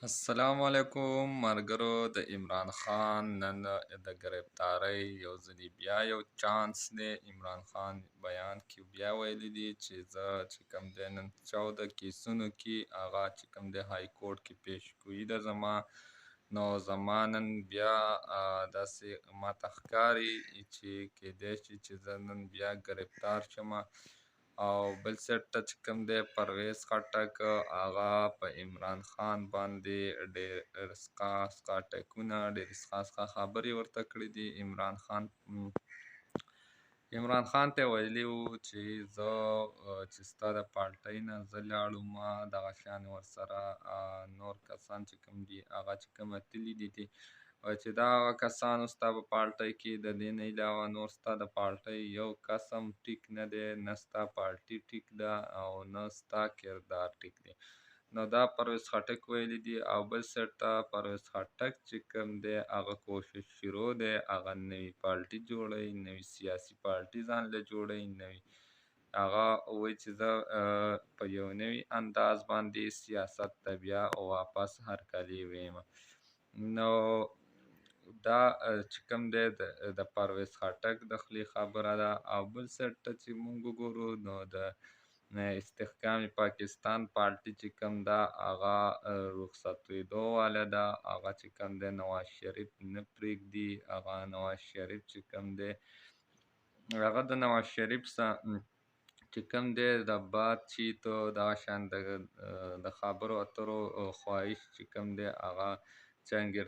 السلام علیکم ملګرو. د عمران خان نن د ګرفتارۍ یو ځلې بیا یو چانس دی. عمران خان بیان کې بیا ویلي دي چې زه چې کوم دی نن 14 کیسونو کې هغه چې کوم دی های کورټ کې پیشګویي ده زما، نو زما نن بیا داسې ماته ښکاري چې کیدای شي چې زه نن بیا ګرفتار شمه. او بل سایډ ته چې کوم دی پرویز خټک هغه په عمران خان باندې ډېر سقا ټکونه ډېر سقا خبرې ورته کړې دي. عمران خان ته ویلي وو چې زه چې ستا د پارټۍ نه زه لاړم، دغه شان ورسره نور کسان چې کوم دي هغه چې کوم تللي دي چې دا هغه کسانو ستا په پارټۍ کې د دې نه علاوه نور ستا د پارټۍ یو کس هم ټیک نه دی، نه ستا پارټي ټیک ده او نه ستا کردار ټیک دی. نو دا پرویز خټک ویلي دي. او بل سایډ ته پرویز خټک چې کوم دی هغه کوشش شروع دی، هغه نوي پارټي جوړوي، نوي سیاسي پارټي ځان له جوړوي، نوي هغه وایي چې زه په یو نوي انداز باندې سیاست ته بیا واپس هرکلی ویم. نو دا چې کوم دی د پرویز خټک د خولې خبره ده. او بل سایډ ته چې موږ وګورو نو د استحکام پاکستان پارټي چې کوم ده هغه رخصتېدو واله ده. هغه چې کوم دی نواز شریف نه پرېږدي. هغه نواز شریف چې کوم دی هغه د نواز شریف چې کوم دی د بات چیت دغه شان د خبرو اترو خواهش چې کوم دی هغه جهانګیر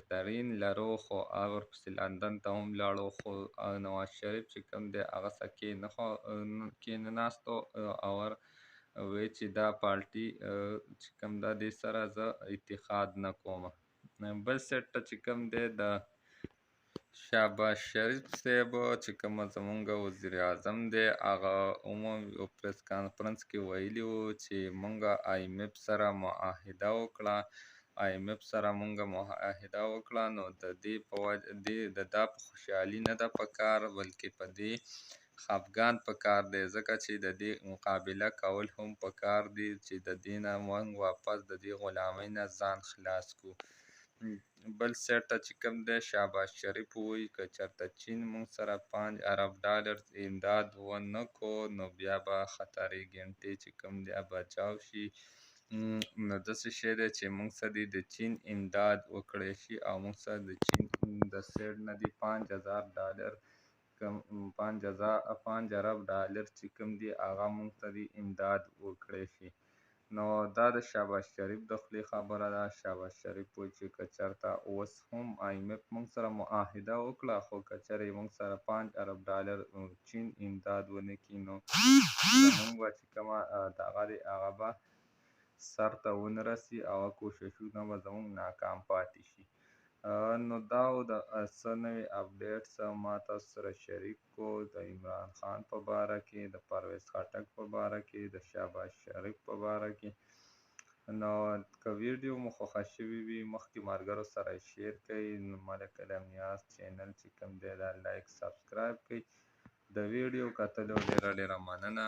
لرو، خو هغه ورپسې لندن ته هم لاړو، خو نواز شریف چې کوم دی هغه سکې کېناستو او وایي چې دا پارټي چې کوم ده دې سره زه اتحاد نه کوم. بل سایډ ته چې کوم دی د شهباز شریف صاحب چې کومه زمونږ وزیر اعظم دی هغه عمومي پریس کانفرنس کې ویلي وو چې مونږ آی ایم ایف سره معاهده وکړه، آی ایم ایف سره مونږ معاهده وکړه. نو د دې په وجه د دا په خوشحالي نه ده پکار بلکې په دې خفګان پکار دی، ځکه چې د دې مقابله کول هم پکار دي چې د دې نه مونږ واپس د دې غلامۍ نه ځان خلاص کړو. بل سایډ ته چې کوم دی شهباز شریف وایي که چېرته چین مونږ سره 5 ارب ډالر امداد ونه کړو نو بیا به خطر ګنټې چې کوم دی بچاو شي. نو داسې شی دی چې مونږ سره د چین امداد وکړی شي او مونږ سره د چین د سایډ نه دي 5000 ډالر 5 ارب ډالر چې کوم دي هغه مونږ ته دي امداد وکړی شي. نو دا د شهباز شریف د خولې خبره ده. شهباز شریف وایي چې که چېرته اوس هم آی ایم ایف مونږ سره معاهده وکړه خو که چېرې مونږ سره 5 ارب ډالر چین امداد ونه کړي نو زمونږ به چې کومه دغه دی هغه به سر ته ونه رسي او هغه کوششونه به زمونږ ناکام پاتې شي. نو دا و د څه نوي اپډیټس ما تاسو سره شریک کړو د عمران خان په باره کې، د پرویز خټک په باره کې، د شهباز شریف په باره کې. نو که ویډیو مو خوښه شوې وي مخکې ملګرو سره یې شیر کړئ. ملک الامیاس چینل چې کوم دی دا لایک سبسکرایب کړئ. د ویډیو کتلو ډېره مننه.